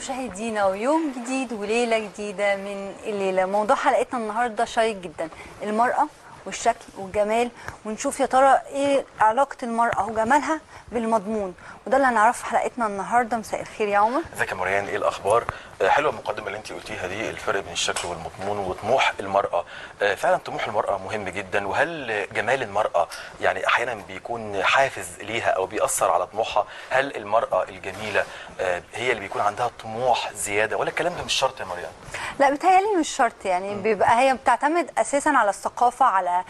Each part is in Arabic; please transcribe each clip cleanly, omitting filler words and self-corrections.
مشاهدينا ويوم جديد وليلة جديدة من الليلة. موضوع حلقتنا النهاردة شيق جدا، المرأة والشكل والجمال، ونشوف يا ترى ايه علاقة المرأة وجمالها بالمضمون، وده اللي هنعرفه في حلقتنا النهاردة. مساء الخير يا عمر. ازيك يا مريان، ايه الاخبار؟ حلوه المقدمه اللي انت قلتيها دي، الفرق بين الشكل والمضمون وطموح المراه. فعلا طموح المراه مهم جدا، وهل جمال المراه يعني احيانا بيكون حافز ليها او بيأثر على طموحها؟ هل المراه الجميله هي اللي بيكون عندها طموح زياده، ولا الكلام ده مش شرط يا مريان؟ لا بيتهيألي مش شرط، يعني بيبقى هي بتعتمد اساسا على الثقافه، على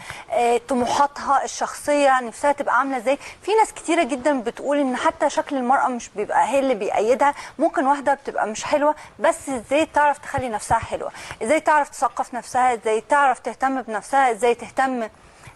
طموحاتها الشخصيه، نفسها تبقى عامله ازاي. في ناس كتيره جدا بتقول ان حتى شكل المراه مش بيبقى هي اللي بيأيدها، ممكن واحده بتبقى مش حلوه بس ازاي تعرف تخلي نفسها حلوه، ازاي تعرف تثقف نفسها، ازاي تعرف تهتم بنفسها، ازاي تهتم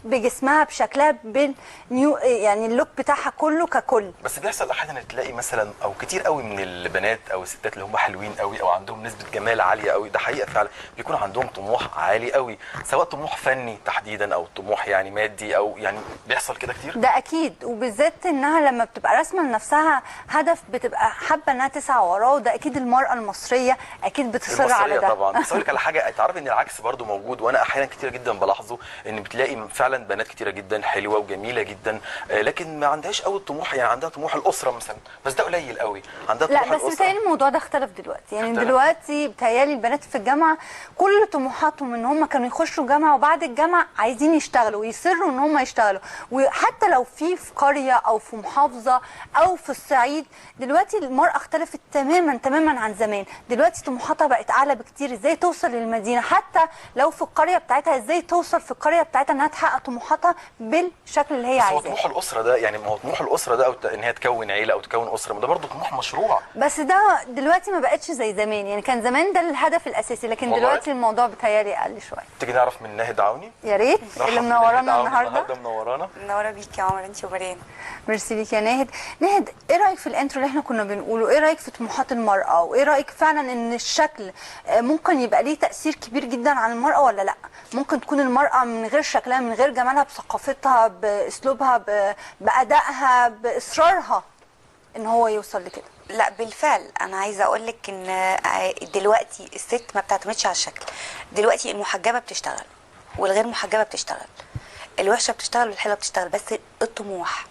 بجسمها بشكلها بالنيو، يعني اللوك بتاعها كله ككل. بس بيحصل احيانا تلاقي مثلا او كتير قوي من البنات او الستات اللي هم حلوين قوي او عندهم نسبه جمال عاليه قوي، ده حقيقه فعلا بيكون عندهم طموح عالي قوي، سواء طموح فني تحديدا او طموح يعني مادي، او يعني بيحصل كده كتير. ده اكيد، وبالذات انها لما بتبقى راسمه لنفسها هدف بتبقى حابه انها تسعى وراه، وده اكيد المراه المصريه اكيد بتصر على ده. طبعا. بس اقول لك على حاجه، تعرفي ان العكس برضو موجود، وانا احيانا كتير جدا بلاحظه ان بتلاقي فعلا بنات كتيره جدا حلوه وجميله جدا، لكن ما عندهاش قوي الطموح، يعني عندها طموح الاسره مثلا، بس ده قليل قوي، عندها طموح لا بس الاسره. بتهيألي الموضوع ده اختلف دلوقتي، يعني دلوقتي بتهيألي البنات في الجامعه كل طموحاتهم ان هم كانوا يخشوا جامعه، وبعد الجامعه عايزين يشتغلوا ويصروا ان هم يشتغلوا، وحتى لو في قريه او في محافظه او في الصعيد. دلوقتي المراه اختلفت تماما عن زمان، دلوقتي طموحاتها بقت اعلى بكتير، ازاي توصل للمدينه، حتى لو في القريه بتاعتها ازاي توصل في القريه بتاعتها انها تحقق طموحاتها بالشكل اللي هي عايزاه. هو طموح الاسره ده، يعني ما هو طموح الاسره ده او ان هي تكون عيله او تكون اسره، ما ده برضه طموح مشروع. بس ده دلوقتي ما بقتش زي زمان، يعني كان زمان ده الهدف الاساسي، لكن والله دلوقتي الموضوع بيتهيألي اقل شويه. تيجي نعرف من ناهد عوني؟ يا ريت اللي منورانا النهارده. منورانا. منوره بيك يا عمر، انت ومريم. ميرسي ليك يا ناهد. ناهد، ايه رايك في الانترو اللي احنا كنا بنقوله؟ ايه رايك في طموحات المراه؟ وايه رايك فعلا ان الشكل ممكن يبقى ليه تاثير كبير جدا على المراه ولا لا؟ ممكن تكون المراه من غير شكلها، من غير جمالها، بثقافتها، باسلوبها، بادائها، باصرارها، ان هو يوصل لكده؟ لا بالفعل، انا عايزه اقول لك ان دلوقتي الست ما بتعتمدش على الشكل، دلوقتي المحجبه بتشتغل والغير محجبه بتشتغل، الوحشه بتشتغل والحلوه بتشتغل، بس الطموح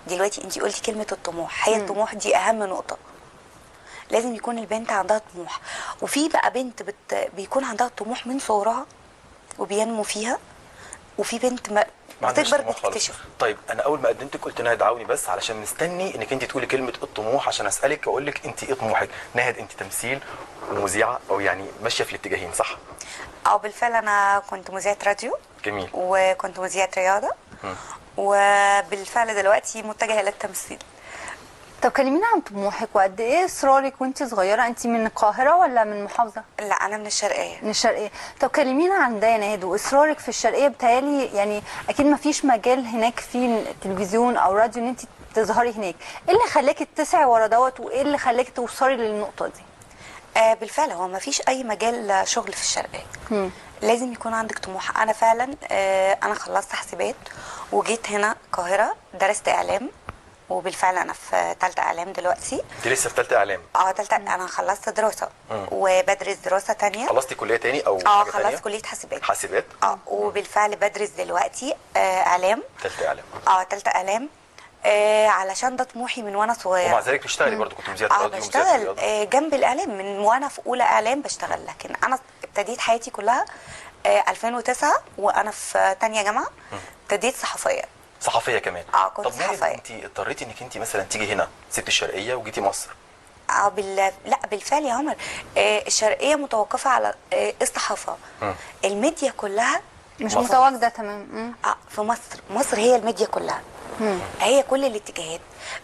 دلوقتي انت قلتي كلمه الطموح، هي الطموح دي اهم نقطه. لازم يكون البنت عندها طموح، وفي بقى بنت بيكون عندها طموح من صغرها وبينمو فيها، وفي بنت ما بتكبر بتكتشف. طيب انا اول ما قدمتك قلت ناهد عوني، بس علشان مستني انك انت تقولي كلمه الطموح عشان اسالك واقول لك انت ايه طموحك. ناهد انت تمثيل ومذيعه، او يعني ماشيه في الاتجاهين صح؟ اه بالفعل، انا كنت مذيعه راديو. جميل. وكنت مذيعه رياضه. وبالفعل دلوقتي متجهه للتمثيل. طب كلمينا عن طموحك وقد ايه اصرارك وانت صغيره. انت من القاهره ولا من محافظه؟ لا انا من الشرقيه. من الشرقيه. طب كلمينا عن ده يا ناهد، واصرارك في الشرقيه. بتهيألي يعني اكيد ما فيش مجال هناك في تلفزيون او راديو ان انت تظهري هناك، ايه اللي خلاكي تسعي ورا دوت، وايه اللي خلاكي توصلي للنقطه دي؟ بالفعل هو ما فيش اي مجال شغل في الشرقيه. لازم يكون عندك طموح. انا فعلا انا خلصت حاسبات وجيت هنا القاهره، درست اعلام، وبالفعل انا في ثالثه اعلام دلوقتي. انت لسه في ثالثه اعلام؟ ثالثه. انا خلصت دراسه وبدرس دراسه ثانيه. خلصتي كليه ثاني او حاجه ثانيه؟ خلصت كليه حاسبات. حاسبات. وبالفعل بدرس دلوقتي اعلام. ثالثه اعلام. ثالثه اعلام. علشان ده طموحي من وانا صغيره. ومع ذلك بتشتغلي برضه؟ كنت مذيعه راديو بشتغل جنب الاعلام من وانا في اولى اعلام بشتغل، لكن انا ابتديت حياتي كلها 2009 وانا في ثانيه جامعه. ابتديت صحفيه كمان. كنت صحفيه. انت اضطريتي انك انت مثلا تيجي هنا، سبتي الشرقيه وجيتي مصر؟ لا بالفعل يا عمر، الشرقيه متوقفه على الصحافه. الميديا كلها مش متواجده تمام. في مصر هي الميديا كلها. هي كل الاتجاهات،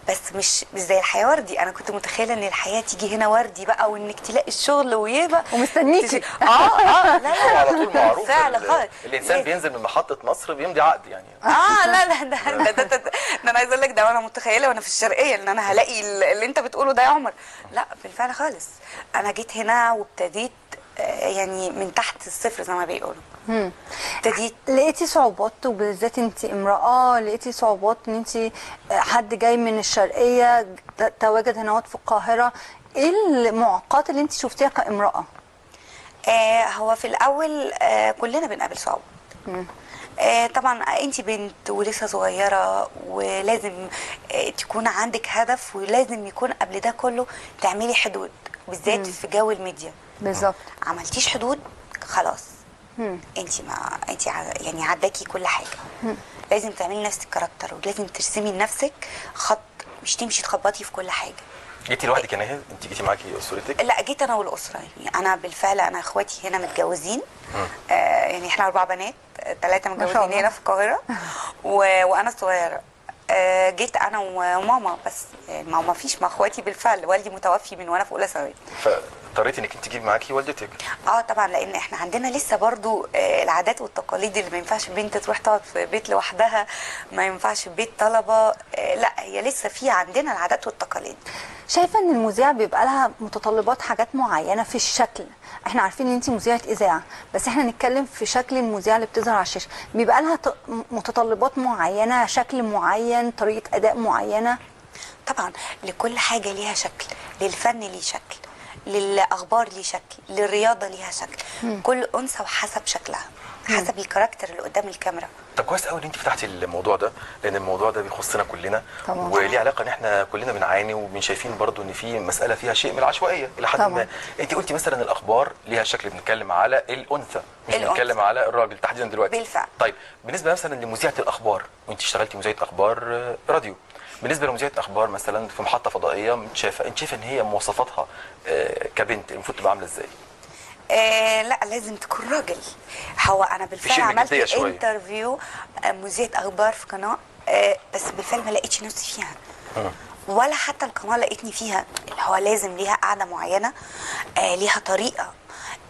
بس مش زي الحياه وردي. انا كنت متخيله ان الحياه تيجي هنا وردي بقى، وانك تلاقي الشغل ويبقى ومستنيكي. لا على طول معروف فعلا خالص. الانسان بينزل من محطه مصر بيمضي عقد يعني. لا ده انا عايزه اقول لك، ده انا متخيله وانا في الشرقيه ان انا هلاقي اللي انت بتقوله ده يا عمر. لا بالفعل خالص، انا جيت هنا وابتديت يعني من تحت الصفر زي ما بيقولوا. ابتديت. لقيتي صعوبات، وبالذات انت امراه، لقيتي صعوبات ان انت حد جاي من الشرقيه تواجد هنا في القاهره، ايه المعوقات اللي انت شفتيها كامراه؟ هو في الاول كلنا بنقابل صعوبات. طبعا انت بنت ولسه صغيره، ولازم تكون عندك هدف، ولازم يكون قبل ده كله تعملي حدود، بالذات في جو الميديا. بالظبط. عملتيش حدود خلاص، انت يعني عداكي كل حاجه. لازم تعملي نفسك كاركتر، ولازم ترسمي لنفسك خط، مش تمشي تخبطي في كل حاجه. جيتي لوحدك يا ناهد؟ انت جيتي معاكي اسرتك؟ لا، جيت انا والاسره. يعني انا بالفعل انا اخواتي هنا متجوزين. يعني احنا 4 بنات، 3 متجوزين هنا في القاهره وانا الصغيره. جيت انا وماما بس. يعني ما فيش مع اخواتي، بالفعل والدي متوفي من وانا في اولى ثانوي. فاضطريتي انك انت تجيبي معاكي والدتك؟ طبعا، لان احنا عندنا لسه برضو العادات والتقاليد اللي ما ينفعش بنت تروح تقعد في بيت لوحدها، ما ينفعش في بيت طلبه. لا، هي لسه في عندنا العادات والتقاليد. شايفه ان المذيعه بيبقى لها متطلبات حاجات معينه في الشكل؟ احنا عارفين ان انت مذيعه اذاعه، بس احنا نتكلم في شكل المذيعه اللي بتظهر على الشاشه، بيبقى لها متطلبات معينه، شكل معين، طريقه اداء معينه؟ طبعا، لكل حاجه ليها شكل، للفن ليه شكل، للاخبار ليه شكل، للرياضه ليها شكل. كل انثى وحسب شكلها، حسب الكاركتر اللي قدام الكاميرا. طب كويس قوي ان انت فتحتي الموضوع ده، لان الموضوع ده بيخصنا كلنا طبعا. وليه علاقه ان احنا كلنا بنعاني وبنشايفين برضو ان في مساله فيها شيء من العشوائيه الى حد ما. انت قلتي مثلا الاخبار ليها شكل، بنتكلم على الانثى مش بنتكلم على الراجل تحديدا دلوقتي. بالفعل. طيب بالنسبه مثلا لمذيعه الاخبار، وانت اشتغلتي مذيعه اخبار راديو، بالنسبه لمذيعه اخبار مثلا في محطه فضائيه، انت شايفه ان هي مواصفاتها كبنت المفروض تبقى عامله ازاي؟ لا، لازم تكون راجل. هو انا بالفعل عملت انترفيو مذيعة اخبار في قناه، بس بالفعل ما لقيتش نفسي فيها. ولا حتى القناه لقيتني فيها. اللي هو لازم ليها قاعده معينه، ليها طريقه.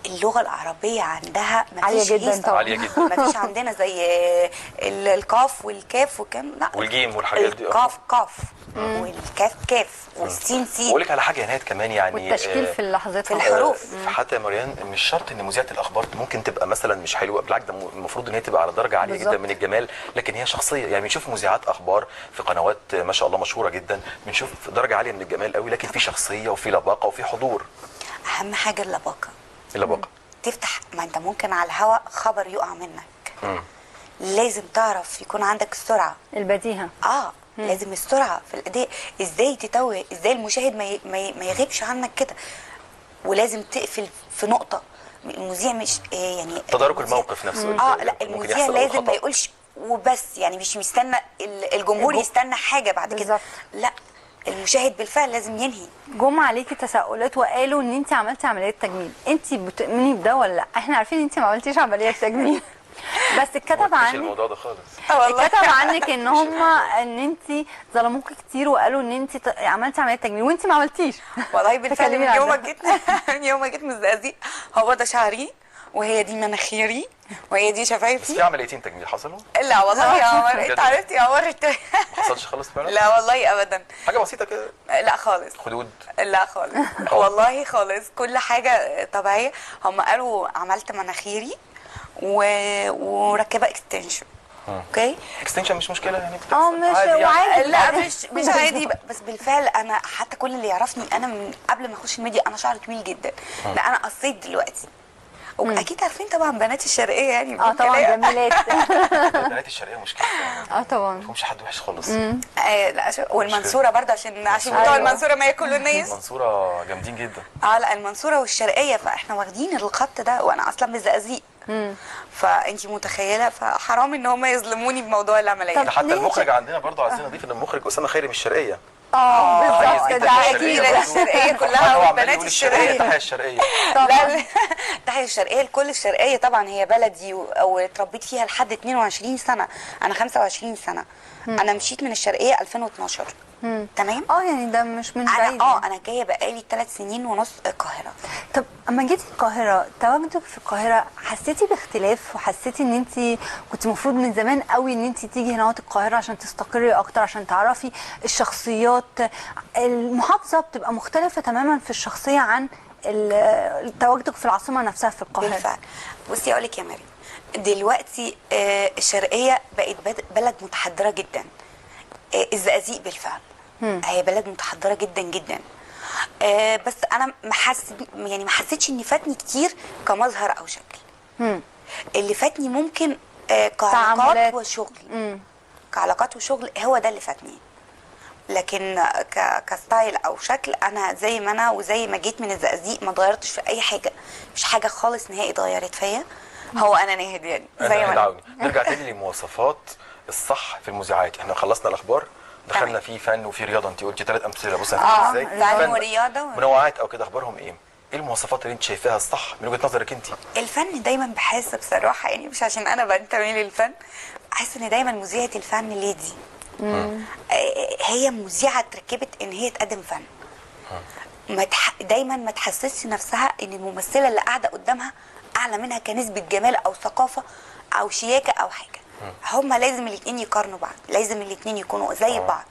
اللغه العربيه عندها عاليه جدا طبعا. عاليه جدا. ما فيش عندنا زي القاف والكاف وكم، لا، والجيم والحاجات دي. القاف قاف، والكاف كاف، والسين سين. واقول لك على حاجه يا نهاد كمان، يعني والتشكيل في اللحظات، في الحروف. حتى يا مريان مش شرط ان مذيعه الاخبار ممكن تبقى مثلا مش حلوه، بالعكس ده المفروض ان هي تبقى على درجه عاليه جدا من الجمال، لكن هي شخصيه. يعني بنشوف مذيعات اخبار في قنوات ما شاء الله مشهوره جدا، بنشوف درجه عاليه من الجمال قوي، لكن في شخصيه وفي لباقه وفي حضور. اهم حاجه اللباقه. اللباقه تفتح، ما انت ممكن على الهواء خبر يقع منك. لازم تعرف يكون عندك السرعه، البديهه. لازم السرعه في الاداء. ازاي تتوه، ازاي المشاهد ما يغيبش عنك كده. ولازم تقفل في نقطه. المذيع مش يعني تدارك الموقف نفسه. لا، المذيع لازم ما يقولش وبس، يعني مش مستنى الجمهور يستنى حاجه بعد كده. لا، المشاهد بالفعل لازم ينهي. جم عليكي تساؤلات وقالوا ان انت عملتي عمليه تجميل، انت بتؤمني بده ولا لا؟ احنا عارفين ان انت ما عملتيش عمليه تجميل، بس اتكتب عنك الموضوع ده خالص. اتكتب عنك ان ان انت ظلموكي كتير، وقالوا ان انت عملتي عمليه تجميل وانت ما عملتيش. والله بالفعل من يوم ما جيت من الزقازيق، هو ده شعري، وهي دي مناخيري، وهي دي شفايفي. بس في عمليتين تجميل حصلوا؟ لا والله يا عمر، انت عرفتي يا عمر. ما حصلش خالص فعلا؟ لا والله ابدا. حاجه بسيطه كده؟ لا خالص. خدود؟ لا خالص. والله خالص، كل حاجه طبيعيه. هم قالوا عملت مناخيري وركبه اكستنشن. اوكي، اكستنشن مش مشكله يعني، مش عادي. لا، مش عادي. بس بالفعل انا حتى كل اللي يعرفني انا من قبل ما اخش الميديا انا شعري طويل جدا. لا، انا قصيت دلوقتي. واكيد عارفين طبعا بنات الشرقيه يعني. طبعا جميلات. بنات الشرقيه مشكله طبعا. ما فيهمش حد وحش خالص. لا، والمنصوره برضه عشان بتوع المنصوره ما ياكلوا الناس. المنصوره جامدين جدا. لا، المنصوره والشرقيه، فاحنا واخدين الخط ده، وانا اصلا من الزقازيق. فانتي متخيله، فحرام ان هم يظلموني بموضوع العمليه. حتى المخرج عندنا برضه عايزين نضيف ان المخرج اسامه خيري من الشرقيه. بالظبط. ده اكيد الشرقيه كلها والبنات الشرقيه. تحيه الشرقيه. لا، تحيه الشرقيه لكل الشرقيه طبعا. هي بلدي واتربيت فيها لحد 22 سنه. انا 25 سنه. انا مشيت من الشرقيه 2012. تمام. يعني ده مش من بعيد. انا جايه بقالي 3 سنين ونص القاهره. طب اما جيتي القاهره، تواجدك في القاهره حسيتي باختلاف، وحسيتي ان انت كنت المفروض من زمان قوي ان انت تيجي هنا القاهره عشان تستقري اكتر، عشان تعرفي الشخصيات؟ المحافظه بتبقى مختلفه تماما في الشخصيه عن تواجدك في العاصمه نفسها في القاهره. بالفعل. بصي اقول لك يا مريم، دلوقتي الشرقيه بقت بلد متحضره جدا. الزقازيق بالفعل هي بلد متحضره جدا جدا. بس انا ما حسيتش ان فاتني كتير كمظهر او شكل. اللي فاتني ممكن كعلاقات تعاملات. وشغل. كعلاقات وشغل هو ده اللي فاتني. لكن كستايل او شكل انا زي ما انا، وزي ما جيت من الزقازيق ما اتغيرتش في اي حاجه، مش حاجه خالص نهائي اتغيرت فيا. هو انا ناهد يعني زي ما انا. نرجع تاني لمواصفات الصح في المذيعات. احنا خلصنا الاخبار، دخلنا في فن وفي رياضه. انت قلتي 3 امثله، بص ازاي فن ورياضه منوعات او كده، اخبارهم ايه؟ ايه المواصفات اللي انت شايفاها الصح من وجهه نظرك انت؟ الفن دايما بحس بصراحه، يعني مش عشان انا بنتمي للفن، بحس ان دايما مذيعه الفن ليدي. هي مذيعه اتركبت ان هي تقدم فن. دايما ما تحسسش نفسها ان الممثله اللي قاعده قدامها اعلى منها كنسبه جمال او ثقافه او شياكه او حاجه. هما لازم الاثنين يقارنوا بعض، لازم الاثنين يكونوا زي بعض.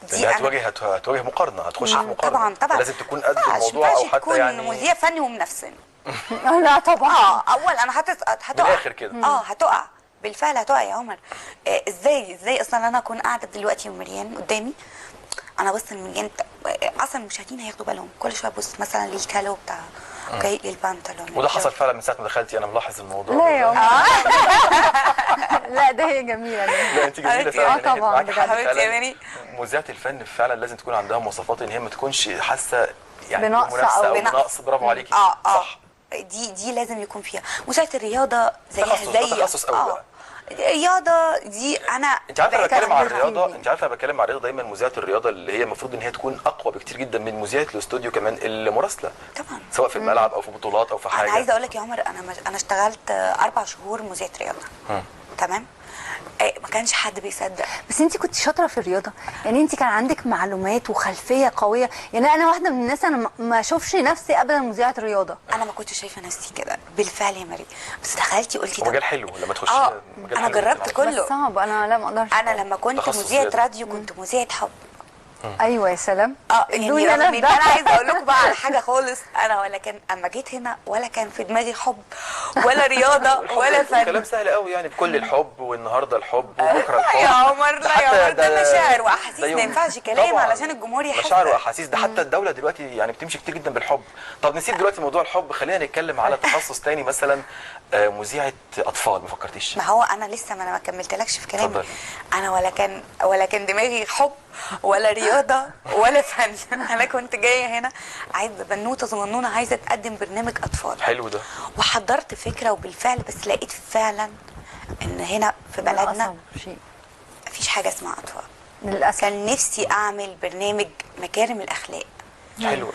دي هتواجه مقارنه، هتخش في مقارنه. طبعا لازم تكون قد الموضوع او حتى تكون يعني مذيع فني ومنافسين. لا طبعا. اول انا هتقع من الاخر كده. هتقع بالفعل، هتقع يا عمر. ازاي اصلا انا اكون قاعده دلوقتي ومريان قدامي، انا بص المريان اصلا المشاهدين هياخدوا بالهم كل شويه بص مثلا للكالو بتاع اوكي للبنطلون. وده حصل فعلا من ساعه ما دخلتي، انا ملاحظ الموضوع. لا يا لا ده هي جميله. لا انت جميله فعلا. طبعا معاكي حق حبيبتي يا فعلا. ميري. مذيعه الفن فعلا لازم تكون عندها مواصفات ان هي ما تكونش حاسه يعني بنقص منافسه أو او بنقص. برافو عليكي. صح. دي لازم يكون فيها. مذيعه الرياضه تخصص قوي بقى. الرياضه دي انا انت عارفه انا بتكلم عن الرياضه، انت عارفه انا بتكلم عن الرياضه دايما. مذيعه الرياضه اللي هي المفروض ان هي تكون اقوى بكتير جدا من مذيعه الاستوديو كمان المراسله، طبعا سواء في الملعب او في بطولات او في حاجه. انا عايزه اقول لك يا عمر، انا اشتغلت 4 شهور مذيعه رياضه. تمام. ما كانش حد بيصدق. بس انت كنت شاطره في الرياضه، يعني انت كان عندك معلومات وخلفيه قويه. يعني انا واحده من الناس انا ما اشوفش نفسي ابدا مذيعه رياضه. انا ما كنتش شايفه نفسي كده بالفعل يا مريم، بس دخلتي قلتي هو مجال حلو لما تخشي. انا جربت كله. بس صعب، انا لا ما اقدرش. انا لما كنت مذيعه راديو كنت مذيعه حب. ايوه يا سلام. يعني انا عايزه اقول لكم بقى على حاجه خالص. انا ولا كان اما جيت هنا ولا كان في دماغي حب ولا رياضه ولا فن. كلام سهل قوي يعني، بكل الحب والنهارده الحب وبكره الحب. يا عمر لا يا عمر، ده مشاعر واحاسيس، ما ينفعش كلام علشان الجمهور يحس. مشاعر واحاسيس، ده حتى الدوله دلوقتي يعني بتمشي كتير جدا بالحب. طب نسيب دلوقتي موضوع الحب، خلينا نتكلم على تخصص تاني مثلا مذيعه اطفال. ما فكرتيش؟ ما هو انا لسه ما كملتلكش في كلامي. اتفضل. انا ولا كان دماغي حب ولا رياضه ولا فن. انا كنت جايه هنا عايزه بنوته صغنونه عايزه تقدم برنامج اطفال. حلو ده. وحضرت فكره وبالفعل، بس لقيت فعلا ان هنا في بلدنا مفيش حاجه اسمها اطفال للاسف. كان نفسي اعمل برنامج مكارم الاخلاق. حلو.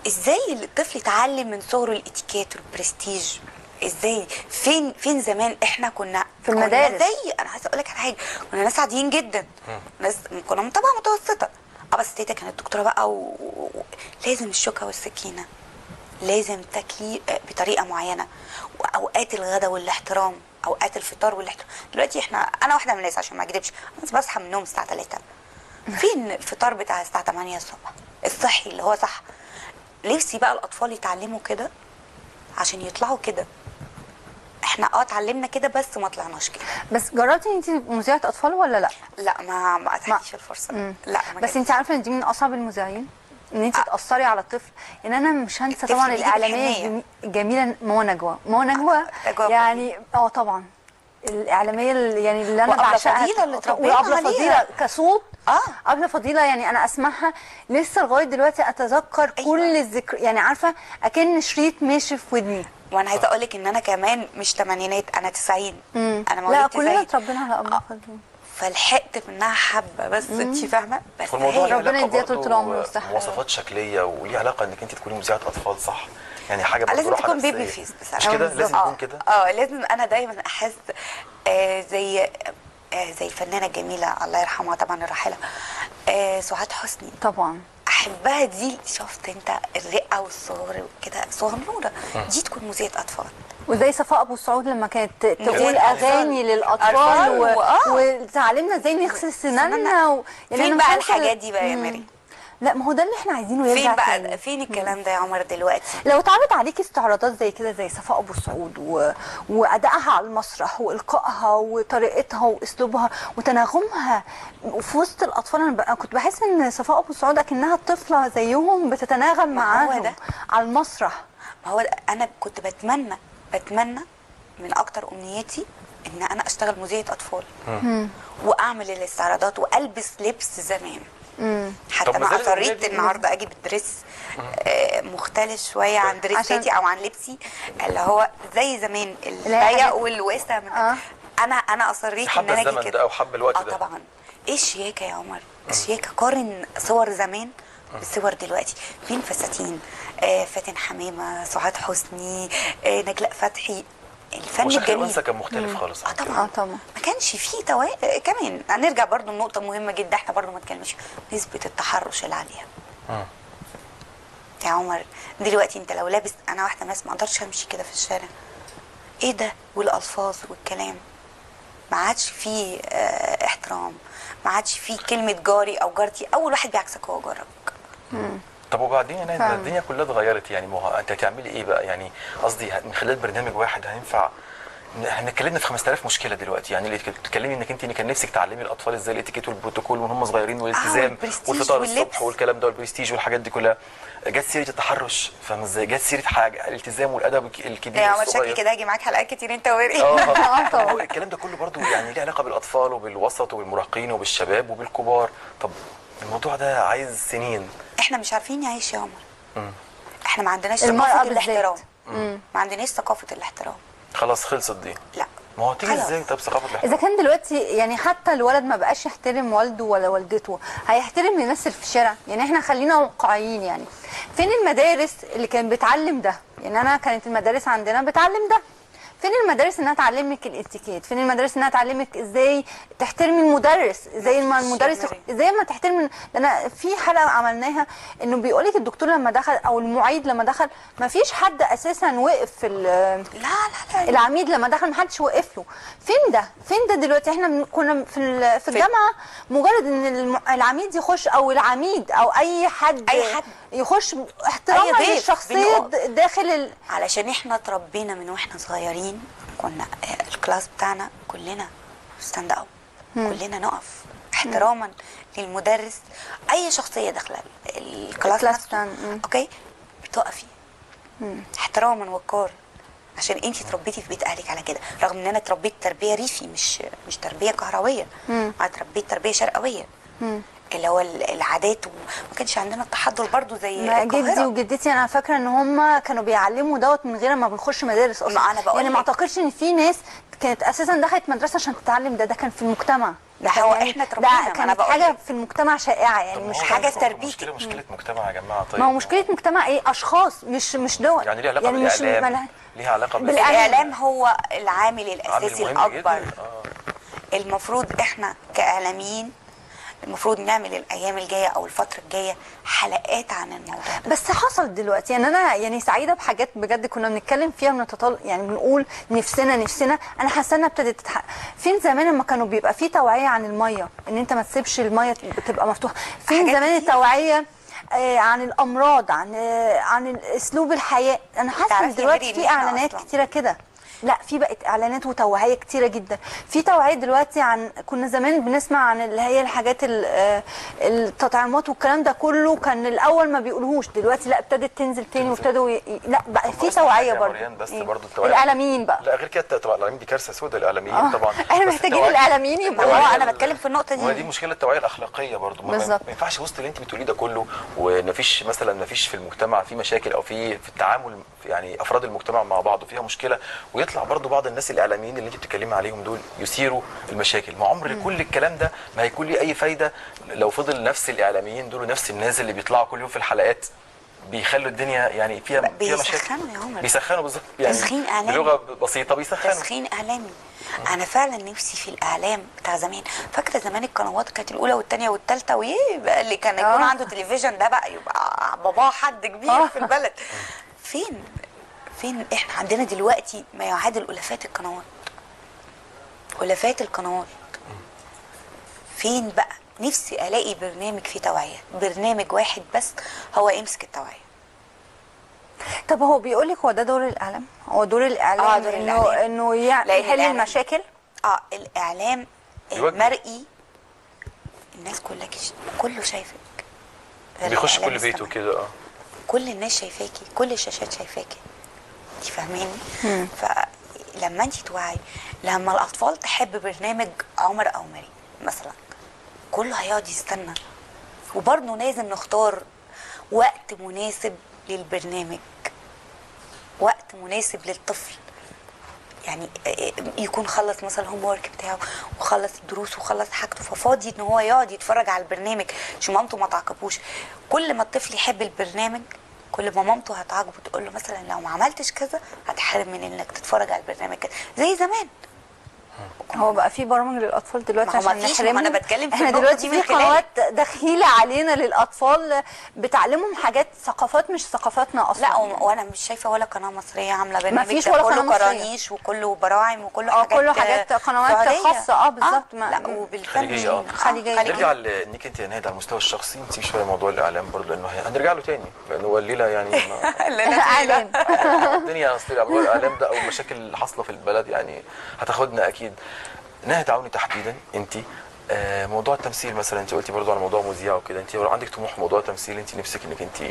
ازاي الطفل يتعلم من صغره الاتيكيت والبرستيج؟ ازاي فين زمان احنا كنا في المدارس. زي انا عايزه اقول لك على حاجه، كنا ناس عاديين جدا، ناس كنا من طبقه متوسطه. بس تيتا كانت دكتوره بقى لازم الشوكه والسكينه، لازم تاكلي بطريقه معينه، واوقات الغداء والاحترام، اوقات الفطار والاحترام. دلوقتي انا واحده من الناس عشان ما اكذبش، انا بصحى من النوم الساعه 3. فين الفطار بتاع الساعه 8 الصبح الصحي اللي هو صح؟ نفسي بقى الاطفال يتعلموا كده عشان يطلعوا كده. احنا اتعلمنا كده بس ما طلعناش كده. بس جربتي انت مذيعه اطفال ولا لا؟ لا ما اتاحتش الفرصه. لا ما بس انت عارفه ان دي من اصعب المذيعين، ان انت تاثري على الطفل. يعني انا مش هنسى طبعا الاعلاميه الجميله منى نجوى يعني طبعا الاعلاميه يعني اللي انا بعشقها، وابله فضيله كصوت. ابله فضيله يعني انا اسمعها لسه لغايه دلوقتي اتذكر كل الذكر، يعني عارفه اكن شريط ماشي في ودني. وانا عايزه اقول لك ان انا كمان مش تمانينات، انا 90. انا مواليد لا كلنا اتربينا على ابله فضيله، فلحقت منها حبه. بس انت فاهمه، بس هي ربنا يديها طول العمر والصحه. مواصفات شكليه وليها علاقه انك انت تكوني مذيعه اطفال صح؟ يعني حاجه برضه لازم تكون بيبي فيس بصراحه. مش كده؟ لازم يكون كده. لازم. انا دايما احس زي الفنانه الجميله الله يرحمها طبعا الراحله سعاد حسني. طبعا احبها دي. شفت انت الرقه والصغر وكده صغنوره دي تكون مذيعه اطفال. وزي صفاء ابو السعود لما كانت تقول اغاني للاطفال وتعلمنا ازاي نغسل سناننا يعني فين بقى الحاجات دي بقى يا مريم؟ لا ما هو ده اللي احنا عايزينه يرجع فين بقى تاني. فين الكلام ده يا عمر دلوقتي؟ لو اتعرض عليكي استعراضات زي كده زي صفاء ابو سعود وادائها على المسرح والقائها وطريقتها واسلوبها وتناغمها وفي وسط الاطفال، انا كنت بحس ان صفاء ابو سعود اكنها طفله زيهم بتتناغم معاهم ده. على المسرح. ما هو انا كنت بتمنى من اكتر امنياتي ان انا اشتغل مذيعة اطفال واعمل الاستعراضات والبس لبس زمان. حتى طب انا ما زال اصريت الأغنية دي- النهارده اجيب دريس مختلف شويه عن دريساتي عشان- او عن لبسي اللي هو زي زمان هي الضيق حاجات- والواسع انا اصريت حب ان انا اجي الزمن كده. ده او حب الوقت ده. طبعا. ايه الشياكه يا عمر؟ الشياكه قارن صور زمان بالصور دلوقتي. فين فساتين فاتن حمامه، سعاد حسني، نجلاء فتحي، الفن وشكل الجميل. الانثى كان مختلف خالص عن كده. طبعا طبعا. ما كانش فيه كمان هنرجع برضو لنقطه مهمه جدا احنا برضو ما اتكلمناش، نسبه التحرش العاليه. يا عمر دلوقتي انت لو لابس، انا واحده ناس ما اقدرش امشي كده في الشارع. ايه ده؟ والالفاظ والكلام ما عادش فيه احترام، ما عادش فيه كلمه جاري او جارتي، اول واحد بيعكسك هو جارك. طب وبعدين يا نادية، فعلا. الدنيا كلها اتغيرت يعني، ما هو انت هتعملي ايه بقى يعني؟ قصدي من خلال برنامج واحد هينفع؟ احنا اتكلمنا في 5000 مشكله دلوقتي، يعني اللي بتتكلمي انك انت كان نفسك تعلمي الاطفال ازاي الاتيكيت والبروتوكول وهم صغيرين والالتزام والبرستيج والفطار واللبس. الصبح والكلام ده والبرستيج والحاجات دي كلها. جت سيره التحرش، فاهمه ازاي؟ جت سيره حاجه الالتزام والادب الكبير يا عمر والصغير. شكلي كده هاجي معاك حلقات كتير انت ووري. طبعا. هو الكلام ده كله برضو يعني ليه علاقه بالاطفال وبالوسط وبالمراهقين وبالشباب وبالكبار. طب الموضوع ده عايز سنين. احنا مش عارفين نعيش يا عمر. احنا ما عندناش المرأة ثقافه بالذات. الاحترام. ما عندناش ثقافه الاحترام. خلاص خلصت دي. لا ما هو تيجي خلاص. ازاي طب ثقافه الاحترام؟ اذا كان دلوقتي يعني حتى الولد ما بقاش يحترم والده ولا والدته، هيحترم الناس اللي في الشارع؟ يعني احنا خلينا واقعيين، يعني فين المدارس اللي كانت بتعلم ده؟ يعني انا كانت المدارس عندنا بتعلم ده. فين المدارس انها تعلمك الاتيكيت؟ فين المدارس انها تعلمك ازاي تحترمي المدرس؟ زي ما المدرس زي ما تحترمي. انا في حلقه عملناها انه بيقول لك الدكتور لما دخل او المعيد لما دخل ما فيش حد اساسا وقف في لا العميد لما دخل ما حدش وقف له. فين ده؟ فين ده دلوقتي؟ احنا كنا في الجامعه مجرد ان العميد يخش او العميد او اي حد يخش احتراما للشخصيه داخل علشان احنا اتربينا من واحنا صغيرين. كنا الكلاس بتاعنا كلنا ستاند اب، كلنا نقف احتراما للمدرس. اي شخصيه داخله الكلاس نفسه اوكي بتقفي احتراما وقار، عشان انت اتربيتي في بيت اهلك على كده. رغم ان انا اتربيت تربيه ريفي مش تربيه كهرويه، انا اتربيت تربيه شرقويه اللي هو العادات، وما كانش عندنا التحضر برضو زي جدي وجدتي. انا فاكره ان هم كانوا بيعلموا دوت من غير ما بنخش مدارس اصلا. أنا بقول يعني ما اعتقدش ان في ناس كانت اساسا دخلت مدرسه عشان تتعلم. ده كان في المجتمع. ده هو يعني احنا اتربينا. ده كانت حاجه في المجتمع شائعه، يعني طب مش هو حاجه برضه تربيتي. مشكله مجتمع يا جماعه. طيب ما هو مشكله مجتمع ايه؟ اشخاص مش دول. يعني ليها علاقه يعني بالاعلام، ليها علاقه بالاعلام. هو العامل الاساسي الاكبر. جداً. المفروض احنا كاعلاميين المفروض نعمل الايام الجايه او الفتره الجايه حلقات عن الموضوع ده. بس حصل دلوقتي. يعني انا يعني سعيده بحاجات بجد كنا بنتكلم فيها يعني بنقول نفسنا. انا حاسه انها ابتدت تتحقق. فين زمان لما كانوا بيبقى في توعيه عن الميه، ان انت ما تسيبش الميه تبقى مفتوحه؟ فين زمان التوعيه عن الامراض، عن اسلوب الحياه؟ انا حاسه ان دلوقتي في اعلانات كتيره كده. لا في بقت اعلانات وتوعيه كتيره جدا. في توعيه دلوقتي عن، كنا زمان بنسمع عن اللي هي الحاجات التطعيمات والكلام ده كله، كان الاول ما بيقولوهوش. دلوقتي لا ابتدت تنزل تاني وابتدوا لا بقى في توعيه برضه. بس برضه التوعيه الاعلاميين بقى. لا غير كده طبعا الاعلاميين دي كارثه سوداء. الاعلاميين طبعا احنا محتاجين الاعلاميين يبقوا. انا بتكلم في النقطه دي مشكله التوعيه الاخلاقيه برضه. ما ينفعش وسط اللي انت بتقوليه ده كله ومفيش مثلا مفيش في المجتمع في مشاكل او في التعامل، يعني افراد المجتمع مع بعض وفيها مشكله، ويطلع برضه بعض الناس الاعلاميين اللي انت بتتكلمي عليهم دول يثيروا المشاكل. ما عمر كل الكلام ده ما هيكون ليه اي فايده لو فضل نفس الاعلاميين دول ونفس الناس اللي بيطلعوا كل يوم في الحلقات بيخلوا الدنيا يعني فيها مشاكل. بيسخنوا يا عمر. بيسخنوا بالظبط، يعني تسخين اعلامي بلغه بسيطه بيسخنوا. تسخين اعلامي. انا فعلا نفسي في الاعلام بتاع زمان. فاكره زمان القنوات كانت الاولى والثانيه والثالثه، وايه بقى اللي كان يكون عنده تلفزيون ده بقى يبقى باباه حد كبير في البلد. فين احنا عندنا دلوقتي ما يعادل الافات القنوات. الافات القنوات فين بقى؟ نفسي الاقي برنامج فيه توعيه، برنامج واحد بس هو يمسك التوعيه. طب هو بيقول لك هو ده دور الاعلام؟ هو دور الاعلام دور انه الإعلام. انه لأن يحل الإعلام- المشاكل؟ الاعلام يوجه. المرئي، الناس كلها كله شايفك، غير بيخش الإعلام كل بيته السمعي. كده. كل الناس شايفاكي، كل الشاشات شايفاكي، انت فاهماني؟ فلما انت توعي، لما الاطفال تحب برنامج عمر او مريم مثلا، كله هيقعد يستنى. وبرضه لازم نختار وقت مناسب للبرنامج، وقت مناسب للطفل. يعني يكون خلص مثلا الهوم ورك بتاعه وخلص الدروس وخلص حاجته، ففاضي ان هو يقعد يتفرج على البرنامج عشان مامته ما تعاقبوش. كل ما الطفل يحب البرنامج، كل ما مامته هتعاقبه تقول له مثلا لو ما عملتش كذا هتحرم من انك تتفرج على البرنامج كذا، زي زمان. هو بقى في برامج للاطفال دلوقتي ما هو عشان ما فيش، ما نحرمهم؟ أنا بتكلم في احنا النقطة دلوقتي دي في من خلالك. قنوات دخيله علينا للاطفال بتعلمهم حاجات، ثقافات مش ثقافتنا اصلا. لا وانا مش شايفه ولا قناه مصريه عامله برنامج، فيش ده ولا كله قناة مصرية. كرانيش وكله براعم وكله حاجات كله حاجات قنوات سعودية. خاصة، بالظبط. لا وبالفن خليجية. خليجية. نرجع لانك انت يا نهاد على المستوى الشخصي، نسيب شويه موضوع الاعلام برضه لانه هنرجع له تاني، لانه هو الليله يعني اعلام. الدنيا اصل موضوع الاعلام ده او المشاكل اللي حاصله في البلد يعني هتاخدنا اكيد. نهد عوني تحديدا انت، موضوع التمثيل مثلا، انت قلتي برضه على موضوع مذيع وكده، انت عندك طموح في موضوع التمثيل، انت نفسك انك انت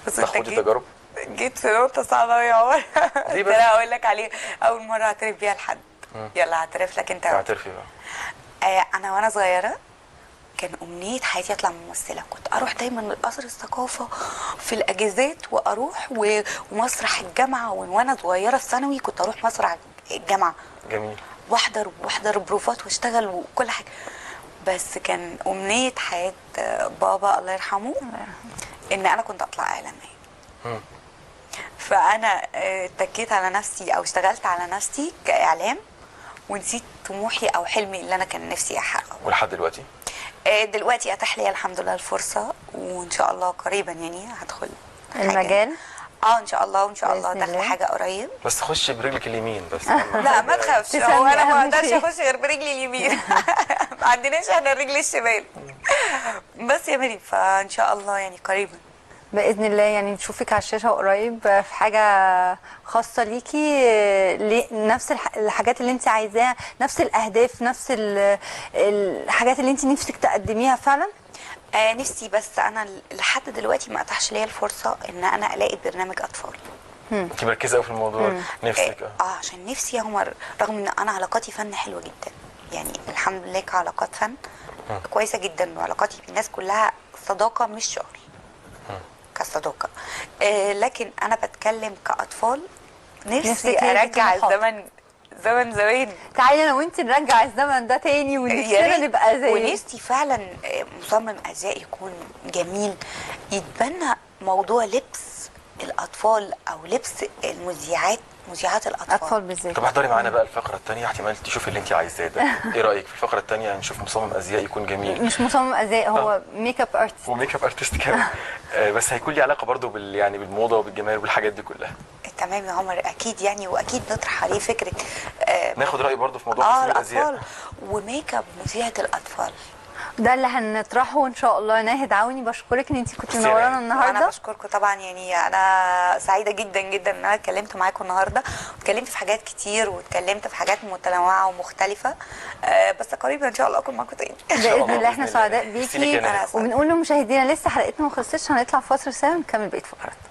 بس انت تاخدي تجارب؟ جيت في نقطة صعبة أوي يا عمر. ليه بس؟ انا هقول لك عليه، أول مرة أعترف بيها لحد. يلا هعترف لك أنت. اعترفي بقى. أنا وأنا صغيرة كان أمنية حياتي أطلع ممثلة. كنت أروح دايما لقصر الثقافة في الأجازات، وأروح ومسرح الجامعة. وأنا صغيرة في ثانوي كنت أروح مسرح الجامعة، جميل. واحضر بروفات واشتغل وكل حاجه. بس كان امنيه حياه بابا الله يرحمه ان انا كنت اطلع اعلاميه. فانا اتكيت على نفسي او اشتغلت على نفسي كاعلام، ونسيت طموحي او حلمي اللي انا كان نفسي احققه. ولحد دلوقتي؟ دلوقتي اتاح لي الحمد لله الفرصه، وان شاء الله قريبا يعني هدخل المجال. ان شاء الله، وان شاء الله بإذن داخله الله. حاجه قريب. بس تخش برجلك اليمين بس. لا ما تخافش، تسمي هو انا ما أهم اقدرش شيء. اخش غير برجلي اليمين. ما عندناش احنا الرجل الشمال. بس يا مريم فان شاء الله يعني قريبا باذن الله يعني نشوفك على الشاشه قريب في حاجه خاصه ليكي، نفس الحاجات اللي انت عايزاها، نفس الاهداف، نفس الحاجات اللي انت نفسك تقدميها فعلا. نفسي، بس انا لحد دلوقتي ما اتاحش ليا الفرصه ان انا الاقي برنامج اطفال. انت مركزه قوي في الموضوع. نفسك عشان نفسي يا عمر، رغم ان انا علاقاتي فن حلوه جدا، يعني الحمد لله كعلاقات فن كويسه جدا، وعلاقاتي بالناس كلها صداقه مش شغل، كصداقه. لكن انا بتكلم كاطفال، نفسي ارجع الزمن، زمان. تعالي انا وانت نرجع الزمن ده تاني، ونفسنا نبقى زي. ونفسي فعلا مصمم ازياء يكون جميل، يتبنى موضوع لبس الاطفال او لبس مذيعات اطفال بالذات. طب احضري معانا بقى الفقره الثانيه، احتمال تشوفي اللي انت عايزاه ده. ايه رايك في الفقره الثانيه نشوف مصمم ازياء يكون جميل؟ مش مصمم ازياء، هو ميك اب ارتست. وميك اب ارتست كمان. بس هيكون لي علاقه برضو يعني بالموضه وبالجمال والحاجات دي كلها. تمام يا عمر، اكيد يعني، واكيد نطرح عليه فكره. ناخد راي برضو في موضوع تصميم الازياء الاطفال وميك اب مذيعه الاطفال. ده اللي هنطرحه ان شاء الله. ناهد عوني، بشكرك ان انت كنت منورانا النهارده. انا بشكركم طبعا، يعني انا سعيده جدا جدا ان انا اتكلمت معاكم النهارده، واتكلمت في حاجات كتير، واتكلمت في حاجات متنوعه ومختلفه. بس قريبا ان شاء الله اكون معاكم تاني. باذن الله. احنا سعداء بيكي، وبنقول لمشاهدينا لسه حلقتنا ما خلصتش، هنطلع فاصل سوا ونكمل بقيه فقراتنا.